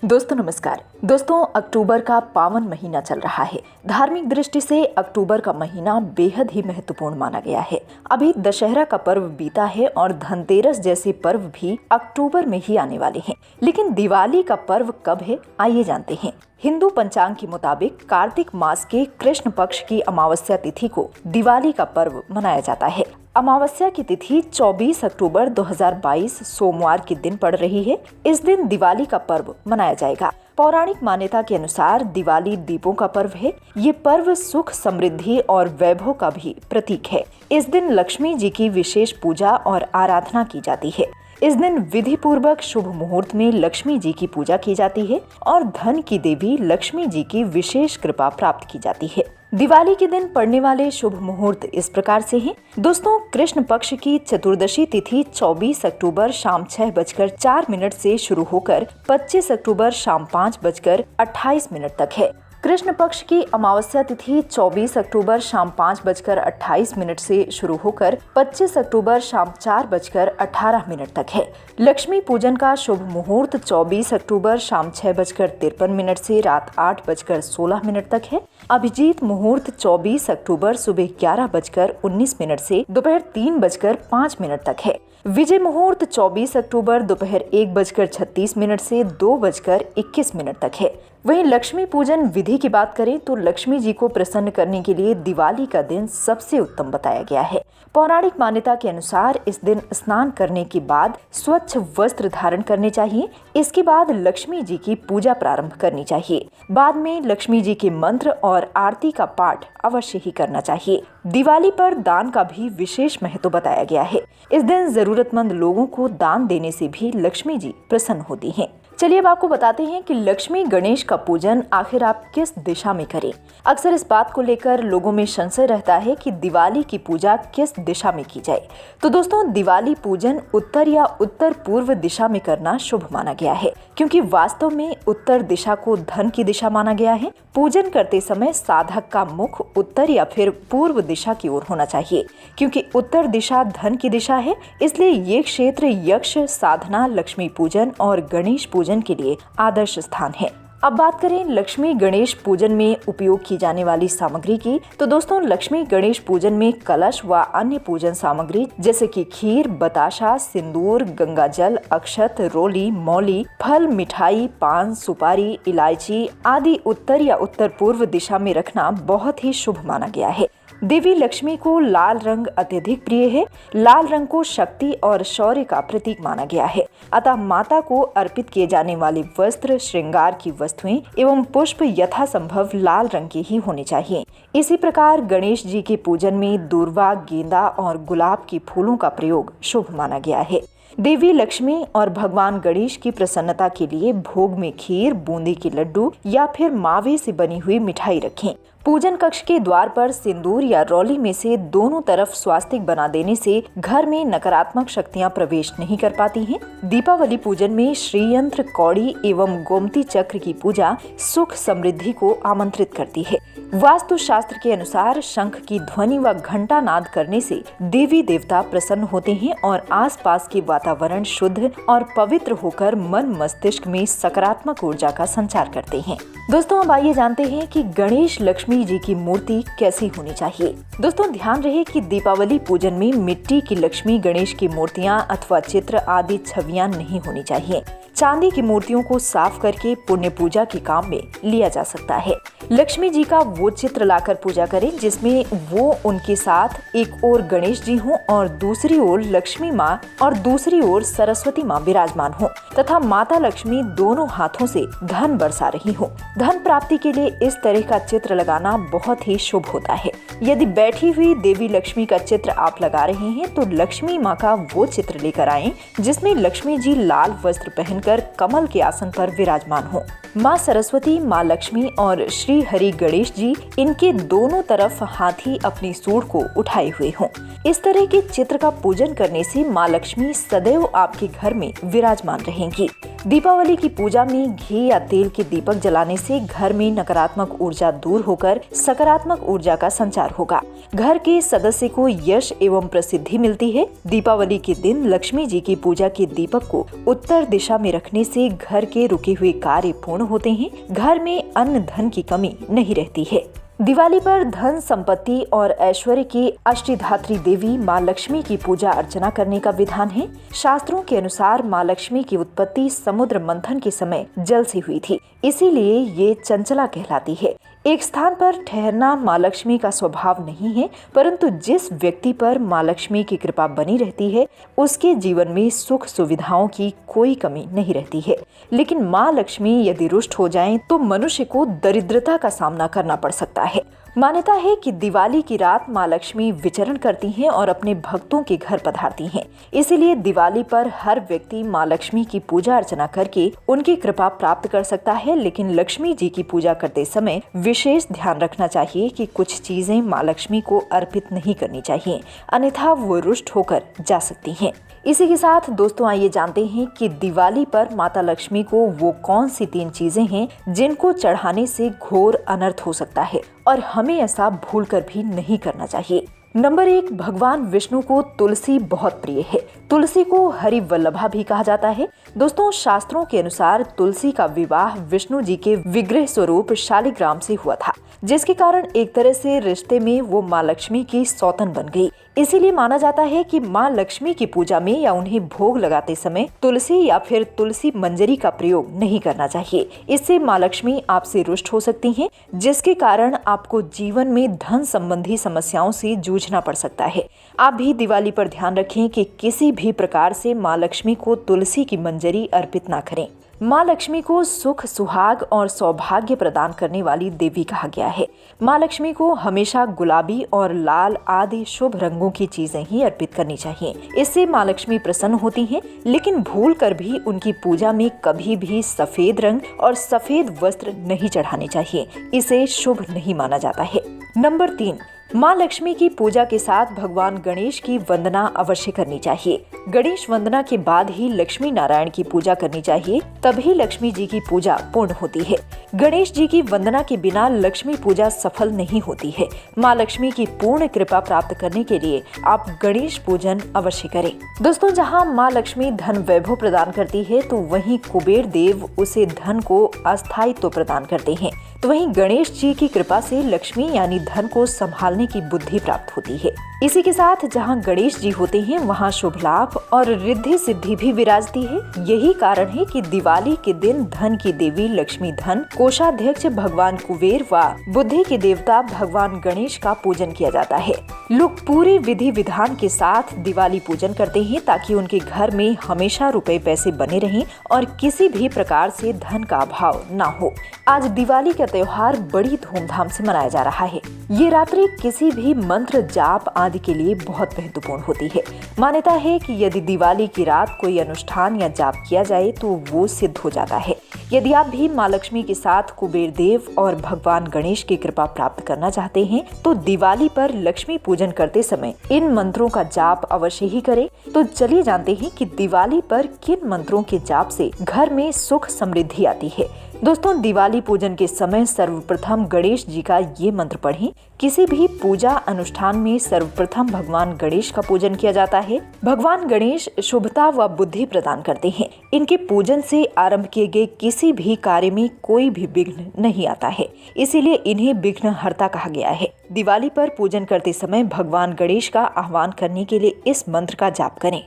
दोस्तों नमस्कार। दोस्तों अक्टूबर का पावन महीना चल रहा है। धार्मिक दृष्टि से अक्टूबर का महीना बेहद ही महत्वपूर्ण माना गया है। अभी दशहरा का पर्व बीता है और धनतेरस जैसे पर्व भी अक्टूबर में ही आने वाले हैं। लेकिन दिवाली का पर्व कब है, आइए जानते हैं। हिंदू पंचांग के मुताबिक कार्तिक मास के कृष्ण पक्ष की अमावस्या तिथि को दिवाली का पर्व मनाया जाता है। अमावस्या की तिथि 24 अक्टूबर 2022 सोमवार के दिन पड़ रही है। इस दिन दिवाली का पर्व मनाया जाएगा। पौराणिक मान्यता के अनुसार दिवाली दीपों का पर्व है। ये पर्व सुख, समृद्धि और वैभव का भी प्रतीक है। इस दिन लक्ष्मी जी की विशेष पूजा और आराधना की जाती है। इस दिन विधि पूर्वक शुभ मुहूर्त में लक्ष्मी जी की पूजा की जाती है और धन की देवी लक्ष्मी जी की विशेष कृपा प्राप्त की जाती है। दिवाली के दिन पड़ने वाले शुभ मुहूर्त इस प्रकार से हैं। दोस्तों, कृष्ण पक्ष की चतुर्दशी तिथि 24 अक्टूबर शाम 6:04 से शुरू होकर 25 अक्टूबर शाम 5:28 तक है। कृष्ण पक्ष की अमावस्या तिथि 24 अक्टूबर शाम 5:28 से शुरू होकर 25 अक्टूबर शाम 4:18 तक है। लक्ष्मी पूजन का शुभ मुहूर्त 24 अक्टूबर शाम 6:53 से रात 8:16 तक है। अभिजीत मुहूर्त 24 अक्टूबर सुबह 11:19 से दोपहर 3:05 तक है। विजय मुहूर्त 24 अक्टूबर दोपहर 1:36 से 2:21 तक है। वहीं लक्ष्मी पूजन विधि की बात करें तो लक्ष्मी जी को प्रसन्न करने के लिए दिवाली का दिन सबसे उत्तम बताया गया है। पौराणिक मान्यता के अनुसार इस दिन स्नान करने के बाद स्वच्छ वस्त्र धारण करने चाहिए। इसके बाद लक्ष्मी जी की पूजा प्रारंभ करनी चाहिए। बाद में लक्ष्मी जी के मंत्र और आरती का पाठ अवश्य ही करना चाहिए। दिवाली पर दान का भी विशेष महत्व बताया गया है। इस दिन जरूरतमंद लोगों को दान देने से भी लक्ष्मी जी प्रसन्न होती हैं। चलिए अब आपको बताते हैं कि लक्ष्मी गणेश का पूजन आखिर आप किस दिशा में करें। अक्सर इस बात को लेकर लोगों में संशय रहता है कि दिवाली की पूजा किस दिशा में की जाए। तो दोस्तों, दिवाली पूजन उत्तर या उत्तर पूर्व दिशा में करना शुभ माना गया है, क्योंकि वास्तव में उत्तर दिशा को धन की दिशा माना गया है। पूजन करते समय साधक का मुख उत्तर या फिर पूर्व दिशा की ओर होना चाहिए, क्योंकि उत्तर दिशा धन की दिशा है। इसलिए ये क्षेत्र यक्ष साधना, लक्ष्मी पूजन और गणेश पूजन के लिए आदर्श स्थान है। अब बात करें लक्ष्मी गणेश पूजन में उपयोग की जाने वाली सामग्री की, तो दोस्तों लक्ष्मी गणेश पूजन में कलश व अन्य पूजन सामग्री जैसे कि खीर, बताशा, सिंदूर, गंगा जल, अक्षत, रोली, मौली, फल, मिठाई, पान, सुपारी, इलायची आदि उत्तर या उत्तर पूर्व दिशा में रखना बहुत ही शुभ माना गया है। देवी लक्ष्मी को लाल रंग अत्यधिक प्रिय है। लाल रंग को शक्ति और शौर्य का प्रतीक माना गया है। अतः माता को अर्पित किए जाने वाले वस्त्र, श्रृंगार की वस्तुएं एवं पुष्प यथासंभव लाल रंग के ही होने चाहिए। इसी प्रकार गणेश जी के पूजन में दूर्वा, गेंदा और गुलाब के फूलों का प्रयोग शुभ माना गया है। देवी लक्ष्मी और भगवान गणेश की प्रसन्नता के लिए भोग में खीर, बूंदी के लड्डू या फिर मावे से बनी हुई मिठाई रखें। पूजन कक्ष के द्वार पर सिंदूर या रौली में से दोनों तरफ स्वास्तिक बना देने से घर में नकारात्मक शक्तियां प्रवेश नहीं कर पाती हैं। दीपावली पूजन में श्रीयंत्र, कौड़ी एवं गोमती चक्र की पूजा सुख समृद्धि को आमंत्रित करती है। वास्तु शास्त्र के अनुसार शंख की ध्वनि व घंटा नाद करने से देवी देवता प्रसन्न होते हैं और आसपास के वातावरण शुद्ध और पवित्र होकर मन मस्तिष्क में सकारात्मक ऊर्जा का संचार करते हैं। दोस्तों, अब आइए जानते हैं कि गणेश लक्ष्मी जी की मूर्ति कैसी होनी चाहिए। दोस्तों, ध्यान रहे कि दीपावली पूजन में मिट्टी की लक्ष्मी गणेश की मूर्तियां अथवा चित्र आदि छवियां नहीं होनी चाहिए। चांदी की मूर्तियों को साफ करके पुण्य पूजा के काम में लिया जा सकता है। लक्ष्मी जी का वो चित्र लाकर पूजा करें जिसमें वो उनके साथ एक ओर गणेश जी हों और दूसरी ओर लक्ष्मी माँ और दूसरी ओर सरस्वती माँ विराजमान हो तथा माता लक्ष्मी दोनों हाथों से धन बरसा रही हो। धन प्राप्ति के लिए इस तरह का चित्र लगाना बहुत ही शुभ होता है। यदि बैठी हुई देवी लक्ष्मी का चित्र आप लगा रहे हैं तो लक्ष्मी माँ का वो चित्र लेकर आएं जिसमें लक्ष्मी जी लाल वस्त्र पहनकर कमल के आसन पर विराजमान हो। माँ सरस्वती, माँ लक्ष्मी और श्री हरि गणेश जी इनके दोनों तरफ हाथी अपनी सूंड को उठाए हुए हों। इस तरह के चित्र का पूजन करने से माँ लक्ष्मी सदैव आपके घर में विराजमान रहेंगी। दीपावली की पूजा में घी या तेल के दीपक जलाने से घर में नकारात्मक ऊर्जा दूर होकर सकारात्मक ऊर्जा का संचार होगा। घर के सदस्य को यश एवं प्रसिद्धि मिलती है। दीपावली के दिन लक्ष्मी जी की पूजा के दीपक को उत्तर दिशा में रखने से घर के रुके हुए कार्य पूर्ण होते हैं। घर में अन्न धन की कमी नहीं रहती है। दिवाली पर धन संपत्ति और ऐश्वर्य की अष्टधात्री देवी माँ लक्ष्मी की पूजा अर्चना करने का विधान है। शास्त्रों के अनुसार माँ लक्ष्मी की उत्पत्ति समुद्र मंथन के समय जल से हुई थी, इसीलिए ये चंचला कहलाती है। एक स्थान पर ठहरना माँ लक्ष्मी का स्वभाव नहीं है, परंतु जिस व्यक्ति पर माँ लक्ष्मी की कृपा बनी रहती है उसके जीवन में सुख सुविधाओं की कोई कमी नहीं रहती है। लेकिन माँ लक्ष्मी यदि रुष्ट हो जाएं तो मनुष्य को दरिद्रता का सामना करना पड़ सकता है। मान्यता है कि दिवाली की रात माँ लक्ष्मी विचरण करती हैं और अपने भक्तों के घर पधारती हैं। इसीलिए दिवाली पर हर व्यक्ति माँ लक्ष्मी की पूजा अर्चना करके उनकी कृपा प्राप्त कर सकता है। लेकिन लक्ष्मी जी की पूजा करते समय विशेष ध्यान रखना चाहिए कि कुछ चीजें माँ लक्ष्मी को अर्पित नहीं करनी चाहिए, अन्यथा वो रुष्ट होकर जा सकती हैं। इसी के साथ दोस्तों आइए जानते हैं कि दिवाली पर माता लक्ष्मी को वो कौन सी 3 चीजें हैं जिनको चढ़ाने से घोर अनर्थ हो सकता है और हमें ऐसा भूलकर भी नहीं करना चाहिए। नंबर 1, भगवान विष्णु को तुलसी बहुत प्रिय है। तुलसी को हरि वल्लभा भी कहा जाता है। दोस्तों शास्त्रों के अनुसार तुलसी का विवाह विष्णु जी के विग्रह स्वरूप शालिग्राम से हुआ था, जिसके कारण एक तरह से रिश्ते में वो माँ लक्ष्मी की सौतन बन गई। इसीलिए माना जाता है कि माँ लक्ष्मी की पूजा में या उन्हें भोग लगाते समय तुलसी या फिर तुलसी मंजरी का प्रयोग नहीं करना चाहिए। इससे माँ लक्ष्मी आपसे रुष्ट हो सकती हैं, जिसके कारण आपको जीवन में धन संबंधी समस्याओं से जूझना पड़ सकता है। आप भी दिवाली पर ध्यान रखें कि किसी भी प्रकार से माँ लक्ष्मी को तुलसी की मंजरी अर्पित ना करें। माँ लक्ष्मी को सुख, सुहाग और सौभाग्य प्रदान करने वाली देवी कहा गया है। माँ लक्ष्मी को हमेशा गुलाबी और लाल आदि शुभ रंगों की चीजें ही अर्पित करनी चाहिए। इससे माँ लक्ष्मी प्रसन्न होती हैं, लेकिन भूल कर भी उनकी पूजा में कभी भी सफेद रंग और सफेद वस्त्र नहीं चढ़ाने चाहिए। इसे शुभ नहीं माना जाता है। नंबर 3, माँ लक्ष्मी की पूजा के साथ भगवान गणेश की वंदना अवश्य करनी चाहिए। गणेश वंदना के बाद ही लक्ष्मी नारायण की पूजा करनी चाहिए, तभी लक्ष्मी जी की पूजा पूर्ण होती है। गणेश जी की वंदना के बिना लक्ष्मी पूजा सफल नहीं होती है। माँ लक्ष्मी की पूर्ण कृपा प्राप्त करने के लिए आप गणेश पूजन अवश्य करें। दोस्तों जहाँ माँ लक्ष्मी धन वैभव प्रदान करती है तो वहीं कुबेर देव उसे धन को अस्थायित्व प्रदान करते हैं। तो वहीं गणेश जी की कृपा से लक्ष्मी यानी धन को संभालने की बुद्धि प्राप्त होती है। इसी के साथ जहां गणेश जी होते हैं वहां शुभ लाभ और रिद्धि सिद्धि भी विराजती है। यही कारण है कि दिवाली के दिन धन की देवी लक्ष्मी धन, कोषाध्यक्ष भगवान कुबेर व बुद्धि के देवता भगवान गणेश का पूजन किया जाता है। लोग पूरे विधि विधान के साथ दिवाली पूजन करते हैं ताकि उनके घर में हमेशा रुपए पैसे बने रहें और किसी भी प्रकार से धन का अभाव ना हो। आज दिवाली का त्योहार बड़ी धूमधाम से मनाया जा रहा है। ये रात्रि किसी भी मंत्र जाप आदि के लिए बहुत महत्वपूर्ण होती है। मान्यता है कि यदि दिवाली की रात कोई अनुष्ठान या जाप किया जाए तो वो सिद्ध हो जाता है। यदि आप भी माँ लक्ष्मी के साथ कुबेर देव और भगवान गणेश की कृपा प्राप्त करना चाहते हैं तो दिवाली पर लक्ष्मी पूजन करते समय इन मंत्रों का जाप अवश्य ही करें। तो चलिए जानते हैं कि दिवाली पर किन मंत्रों के जाप से घर में सुख समृद्धि आती है। दोस्तों दिवाली पूजन के समय सर्वप्रथम गणेश जी का ये मंत्र पढ़ें। किसी भी पूजा अनुष्ठान में सर्वप्रथम भगवान गणेश का पूजन किया जाता है। भगवान गणेश शुभता व बुद्धि प्रदान करते हैं। इनके पूजन से आरंभ किए गए किसी भी कार्य में कोई भी विघ्न नहीं आता है, इसीलिए इन्हें विघ्नहर्ता कहा गया है। दिवाली पर पूजन करते समय भगवान गणेश का आह्वान करने के लिए इस मंत्र का जाप करें।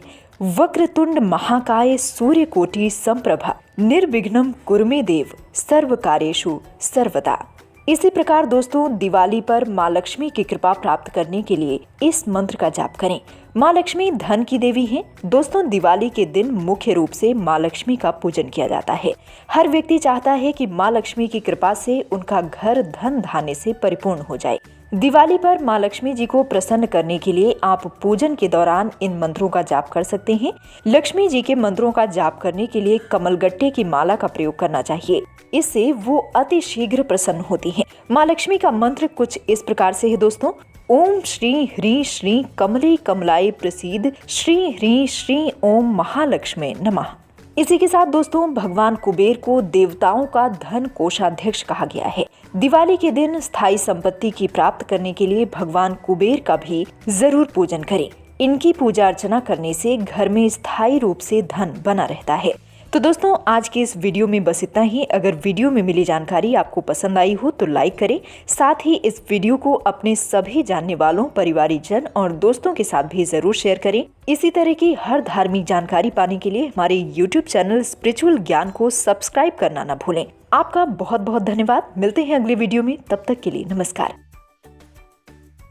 वक्रतुंड महाकाय सूर्यकोटि संप्रभा निर्विघ्नं कुरु मे देव सर्व कार्येषु सर्वदा। इसी प्रकार दोस्तों दिवाली पर माँ लक्ष्मी की कृपा प्राप्त करने के लिए इस मंत्र का जाप करें। माँ लक्ष्मी धन की देवी हैं। दोस्तों दिवाली के दिन मुख्य रूप से माँ लक्ष्मी का पूजन किया जाता है। हर व्यक्ति चाहता है कि माँ लक्ष्मी की कृपा से उनका घर धन धान्य से परिपूर्ण हो जाए। दिवाली पर माँ लक्ष्मी जी को प्रसन्न करने के लिए आप पूजन के दौरान इन मंत्रों का जाप कर सकते हैं। लक्ष्मी जी के मंत्रों का जाप करने के लिए कमलगट्टे की माला का प्रयोग करना चाहिए। इससे वो अति शीघ्र प्रसन्न होती हैं। माँ लक्ष्मी का मंत्र कुछ इस प्रकार से है दोस्तों। ओम श्री ह्री श्री कमले कमलाय प्रसीद श्री ह्री श्री ओम महालक्ष्मी नमः। इसी के साथ दोस्तों भगवान कुबेर को देवताओं का धन कोषाध्यक्ष कहा गया है। दिवाली के दिन स्थायी संपत्ति की प्राप्त करने के लिए भगवान कुबेर का भी जरूर पूजन करें। इनकी पूजा अर्चना करने से घर में स्थायी रूप से धन बना रहता है। तो दोस्तों आज की इस वीडियो में बस इतना ही। अगर वीडियो में मिली जानकारी आपको पसंद आई हो तो लाइक करें, साथ ही इस वीडियो को अपने सभी जानने वालों, परिवारीजन और दोस्तों के साथ भी जरूर शेयर करें। इसी तरह की हर धार्मिक जानकारी पाने के लिए हमारे YouTube चैनल स्पिरिचुअल ज्ञान को सब्सक्राइब करना न भूलें। आपका बहुत बहुत धन्यवाद। मिलते हैं अगले वीडियो में, तब तक के लिए नमस्कार।